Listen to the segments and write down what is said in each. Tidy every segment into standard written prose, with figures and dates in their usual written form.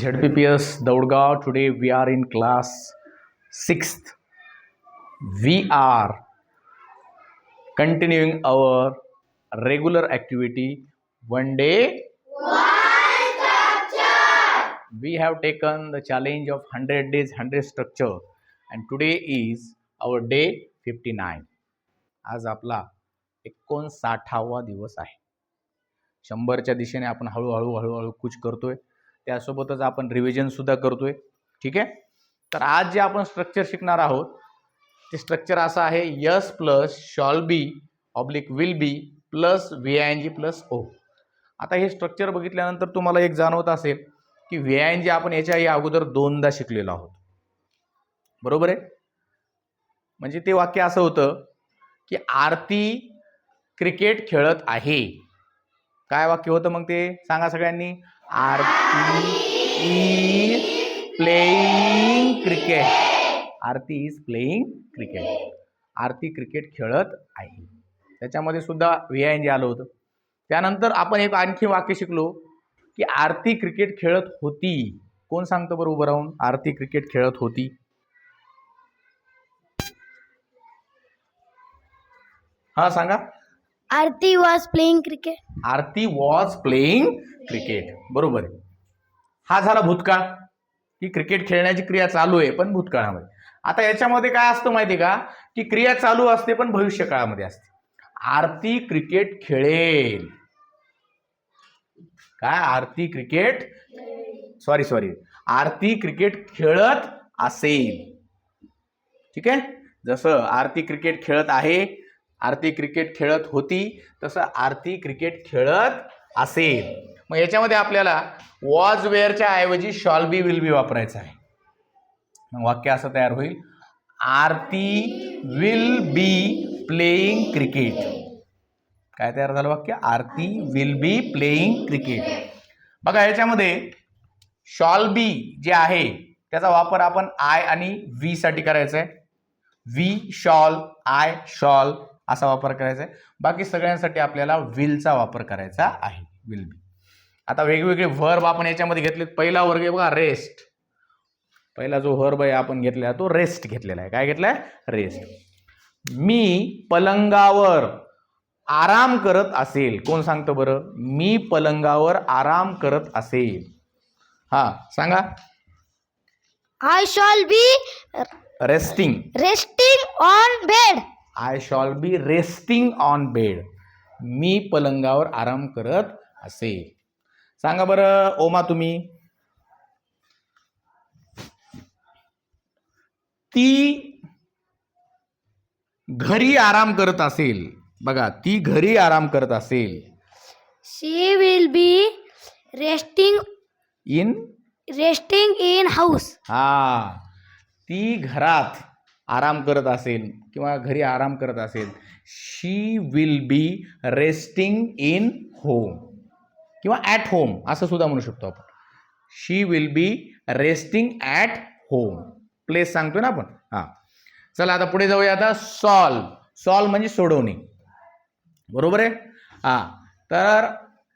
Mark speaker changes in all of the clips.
Speaker 1: ZPPS Daudgaon. Today we are in class 6th. We are continuing our regular activity. One day, one structure. We have taken the challenge of 100 days, 100 structure. And today is our day 59. आज आपला 59वा दिवस आहे. 100च्या दिशेने आपण हळूहळू कूच करतोय. त्यासोबतच आपण रिव्हिजन सुद्धा करतोय. ठीक आहे. तर आज जे आपण स्ट्रक्चर शिकणार आहोत ते स्ट्रक्चर असं आहे S plus shall be oblique will be plus VING plus O. आता हे स्ट्रक्चर बघितल्यानंतर तुम्हाला एक जाणवत असेल की VING आपण याच्या अगोदर 2दा शिकलेलो आहोत. बरोबर आहे. म्हणजे ते वाक्य असं होतं की आरती क्रिकेट खेळत आहे. काय वाक्य होतं मग ते सांगा सगळ्यांनी. Aarti is playing cricket. Aarti is playing cricket. Aarti cricket खेळत आहे. त्याच्यामध्ये सुद्धा VING आलं होतं. त्यानंतर आपण एक आणखी वाक्य शिकलो की आरती क्रिकेट खेळत होती. कोण सांगतं बरं उभं राहून. आरती क्रिकेट खेळत होती. हा सांगा.
Speaker 2: Aarti was playing cricket.
Speaker 1: Aarti was playing cricket. बरोबर आहे. हा झाला भूतकाळ की क्रिकेट खेळण्याची क्रिया चालू आहे पण भूतकाळामध्ये. आता याच्यामध्ये काय असतं माहिती का की क्रिया चालू असते पण भविष्यकाळामध्ये असते. आरती क्रिकेट खेळेल. काय आरती क्रिकेट सॉरी आरती क्रिकेट खेळत असेल. ठीक आहे. जसं आरती क्रिकेट खेळत आहे, आरती क्रिकेट खेळत होती, तसं आरती क्रिकेट खेळत असेल. मग याच्यामध्ये आपल्याला वॉज वेअरच्या ऐवजी शॉल बी विल बी वापरायचं आहे. मग वाक्य असं तयार होईल आरती विल बी प्लेइंग क्रिकेट. काय तयार झालं वाक्य. आरती विल बी प्लेइंग क्रिकेट. बघा याच्यामध्ये शॉल बी जे आहे त्याचा वापर आपण आय आणि वी साठी करायचा आहे. वी शॉल, आय शॉल असा वापर करायचा आहे. बाकी सगळ्यांसाठी आपल्याला विलचा वापर करायचा आहे. Will be. आता वेगवेगळे व्हर्ब आपण याच्यामध्ये घेतले. पहिला वर्ग आहे बघा रेस्ट. पहिला जो व्हर्ब आहे आपण घेतलेला तो रेस्ट घेतलेला आहे. काय घेतलाय. रेस्ट. मी पलंगावर आराम करत असेल. कोण सांगतं बरं. मी पलंगावर आराम करत असेल. हा सांगा.
Speaker 2: I shall be
Speaker 1: resting
Speaker 2: on bed.
Speaker 1: I shall be resting on bed. मी पलंगावर आराम करत असेल. सांगा बरं ओमा तुम्ही. ती घरी आराम करत असेल. बघा ती घरी आराम करत असेल.
Speaker 2: She will be resting in house.
Speaker 1: हा ती घरात आराम करत असेल किंवा घरी आराम करत असेल. She will be resting in home किंवा ॲट होम असं सुद्धा म्हणू शकतो आपण. She will be resting at home. Place सांगतोय ना आपण. हा चला आता पुढे जाऊया. आता सॉल्व म्हणजे सोडवणे. बरोबर आहे. हा तर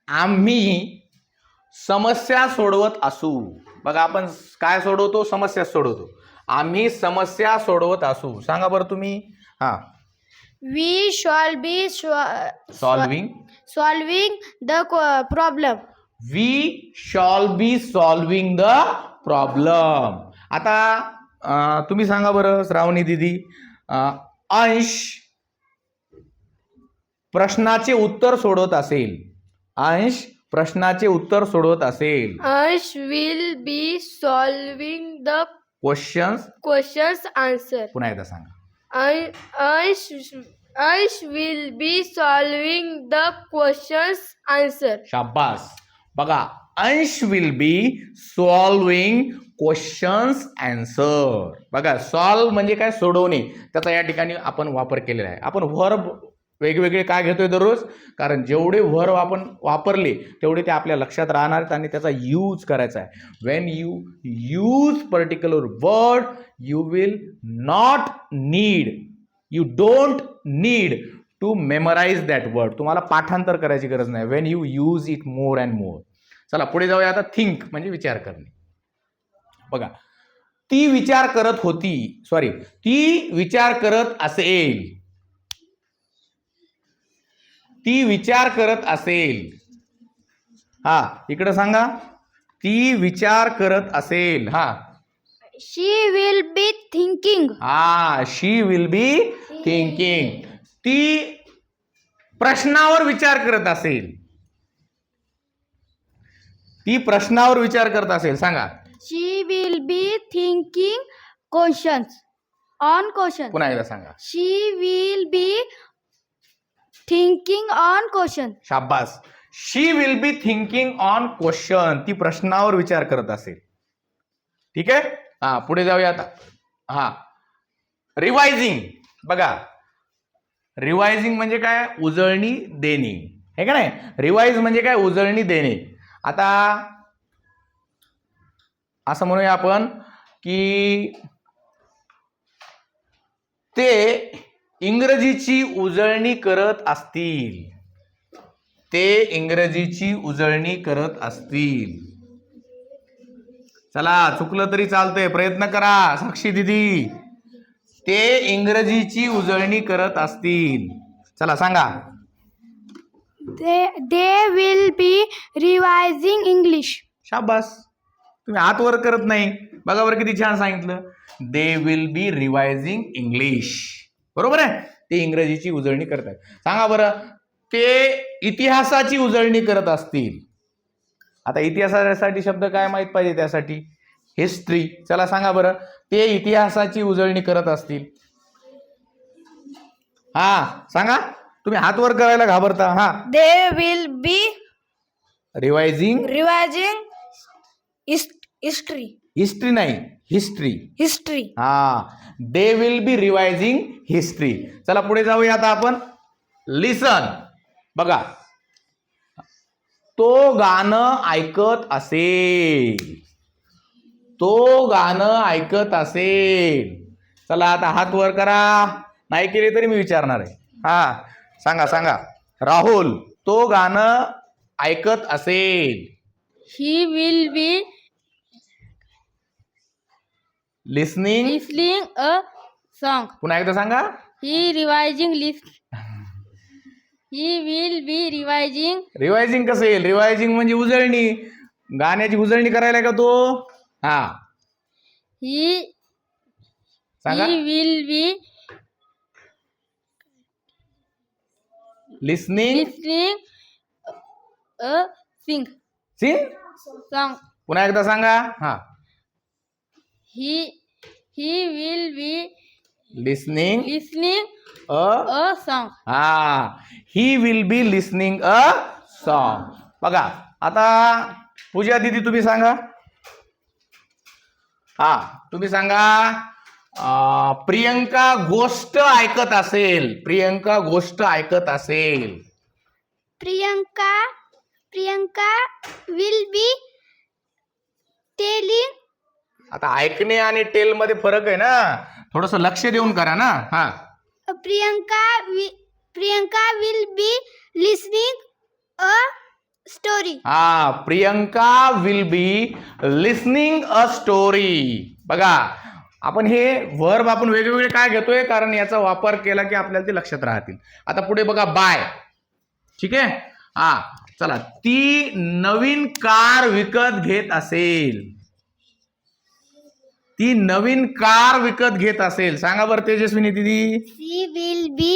Speaker 1: आम्ही समस्या सोडवत असू. बघा आपण काय सोडवतो. समस्या सोडवतो. आम्ही समस्या सोडवत असू. सांगा बरं तुम्ही. हा
Speaker 2: we shall be solving the problem.
Speaker 1: We shall be solving the problem. आता तुम्ही सांगा बरं श्रावणी दिदी. अंश प्रश्नाचे उत्तर सोडवत असेल. अंश प्रश्नाचे उत्तर सोडवत असेल.
Speaker 2: अंश will be solving the
Speaker 1: questions
Speaker 2: answer.
Speaker 1: पुन्हा एकदा सांगा.
Speaker 2: अंश will be solving the questions answer.
Speaker 1: शाबास. बघा अंश will be solving questions answer. बघा सॉल्व म्हणजे काय सोडवणे. त्याचा या ठिकाणी आपण वापर केलेला आहे. आपण व्हर्ब वेगवेगळे काय घेतोय दररोज. कारण जेवढे व्हर्ब आपण वापरले तेवढे ते आपल्या लक्षात राहणार आहेत आणि त्याचा यूज करायचा आहे. When you use particular word you will not need, you don't need to memorize that word. तुम्हाला पाठांतर करायची गरज नाही. When you use it more and more. चला पुढे जाऊया. आता थिंक म्हणजे विचार करणे. बघा, ती विचार करत होती, सॉरी, ती विचार करत असेल, ती विचार करत असेल. हा, इकडे सांगा, ती विचार करत असेल. हा,
Speaker 2: She will be thinking.
Speaker 1: हा, शी विल बी थिंकिंग. ती प्रश्नावर विचार करत असेल, ती प्रश्नावर विचार करत असेल. सांगा.
Speaker 2: She will be thinking questions on questions.
Speaker 1: पुन्हा एकदा सांगा.
Speaker 2: She will be thinking on questions.
Speaker 1: शाबास. She will be thinking on question. ती प्रश्नावर विचार करत असेल. ठीक आहे. हा, पुढे जाऊया आता. हा, रिवायझिंग. बघा, रिवायझिंग म्हणजे काय? उजळणी देणे, हे का नाही? रिवाइज म्हणजे काय? उजळणी देणे. आता असं म्हणूया आपण की ते इंग्रजीची उजळणी करत असतील, ते इंग्रजीची उजळणी करत असतील. चला, चुकलं तरी चालतंय, प्रयत्न करा. साक्षी दिदी, ते इंग्रजीची उजळणी करत असतील. चला सांगा.
Speaker 2: They will be revising English.
Speaker 1: शाबास. तुम्ही हात वर करत नाही. बघा बरं किती छान सांगितलं. They will be revising English. बरोबर आहे. ते इंग्रजीची उजळणी करत आहेत. सांगा बरं, ते इतिहासाची उजळणी करत असतील. आता इतिहासासाठी शब्द काय माहित पाहिजे? त्यासाठी हिस्ट्री. चला सांगा बरं, ते इतिहासाची उजळणी करत असतील. हा, सांगा. तुम्ही हात वर करायला घाबरता. हा,
Speaker 2: They will be
Speaker 1: रिवायझिंग.
Speaker 2: revising history.
Speaker 1: History नाही, हिस्ट्री.
Speaker 2: History.
Speaker 1: हा, दे विल बी रिवायझिंग हिस्ट्री. चला पुढे जाऊया आता आपण. लिसन. बघा, तो गाणं ऐकत असेल, तो गाणं ऐकत असेल. चला आता हात वर करा. नाही केले तरी मी विचारणार आहे. हा, सांगा सांगा. राहुल, तो गाणं ऐकत असेल.
Speaker 2: He will be
Speaker 1: listening.
Speaker 2: listening a song.
Speaker 1: पुन्हा एकदा सांगा.
Speaker 2: He will be revising.
Speaker 1: रिवायझिंग कसं येईल? रिवायझिंग म्हणजे उजळणी, गाण्याची उजळणी करायला का तो? हा,
Speaker 2: He
Speaker 1: सांगा.
Speaker 2: will be
Speaker 1: listening.
Speaker 2: listening a sing
Speaker 1: Singh.
Speaker 2: song.
Speaker 1: पुन्हा एकदा सांगा. हा,
Speaker 2: He will be
Speaker 1: listening
Speaker 2: listening
Speaker 1: a.
Speaker 2: a song.
Speaker 1: हा, he will be listening a song. बघा आता पूजा दीदी तुम्ही सांगा. हा, तुम्ही सांगा. प्रियंका गोष्ट ऐकत असेल. प्रियंका गोष्ट ऐकत असेल.
Speaker 2: Priyanka will be telling.
Speaker 1: आता ऐकणे आणि टेल मध्ये फरक आहे ना, थोडस लक्ष देऊन करा ना. हा,
Speaker 2: Priyanka will be listening a story.
Speaker 1: हा, Priyanka will be listening a story. बघा, आपण हे वर्ब आपण वेगवेगळे काय घेतोय? कारण याचा वापर केला की आपल्याला ते लक्षात राहतील. आता पुढे बघा, बाय. ठीक आहे. हा, चला. ती नवीन कार विकत घेत असेल. ती नवीन कार विकत घेत असेल. सांगा बरं तेजस्विनी दीदी.
Speaker 2: She will be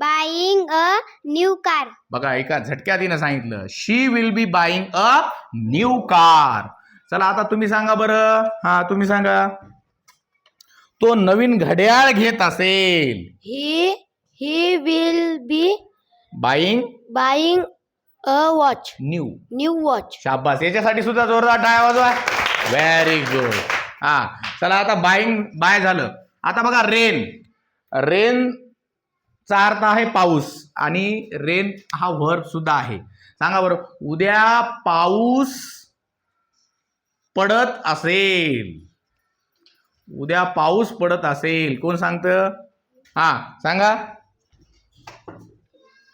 Speaker 2: buying a new car.
Speaker 1: बघा, एका झटक्यात तिनं सांगितलं. She will be buying a new car. चला आता तुम्ही सांगा बरं. हा, तुम्ही सांगा. तो नवीन घड्याळ घेत असेल.
Speaker 2: He will be
Speaker 1: buying
Speaker 2: a watch.
Speaker 1: New.
Speaker 2: Watch.
Speaker 1: शाबास. याच्यासाठी सुद्धा जोरदार टाळ्या वाजवा. Very good. हा, चला आता बाय झालं. आता बघा, रेन चा अर्थ आहे पाऊस, आणि रेन हा वर्ब सुद्धा आहे. सांगा बरं, उद्या पाऊस पडत असेल. उद्या पाऊस पडत असेल. कोण सांगतं? हा, सांगा.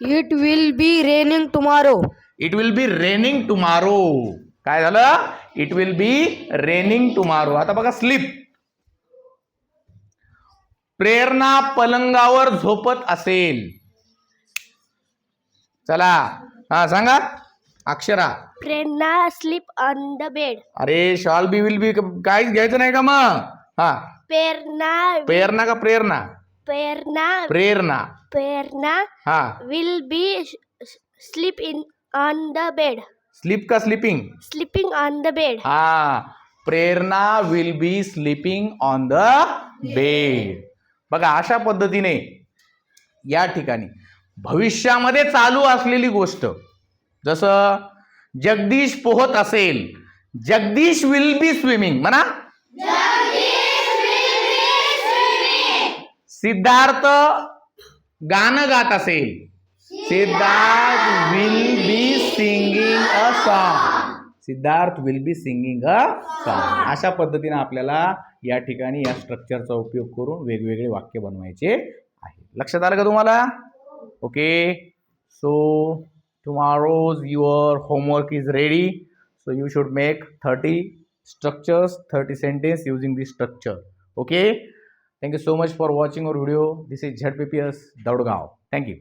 Speaker 2: It will be raining tomorrow.
Speaker 1: It will be raining tomorrow. काय झालं? It will be raining tomorrow. आता बघा स्लीप. प्रेरणा पलंगावर झोपत असेल. चला हा सांगा अक्षरा.
Speaker 2: प्रेरणा sleep on the bed.
Speaker 1: अरे शॉल बी विल बी काहीच घ्यायचं नाही का मग. हा प्रेरणा का प्रेरणा. प्रेरणा हा
Speaker 2: will be sleep on the bed.
Speaker 1: Sleep का sleeping.
Speaker 2: Sleeping on the bed.
Speaker 1: हा Prerna will be sleeping on the bed. बघा अशा पद्धतीने या ठिकाणी भविष्यामध्ये चालू असलेली गोष्ट, जसं जगदीश पोहत असेल, जगदीश विल बी स्विमिंग म्हणा. सिद्धार्थ गाणं गात असेल, Siddharth will be singing a song. Siddharth will be singing a song. अशा पद्धतीने आपल्याला या ठिकाणी या स्ट्रक्चरचा उपयोग करून वेगवेगळे वाक्य बनवायचे आहे. लक्षात आलं का तुम्हाला. Okay, so tomorrow's your homework is ready, so you should make 30 structures, 30 sentence using this structure. Okay, thank you so much for watching our video. This is ZPPS Daudgaon. Thank you.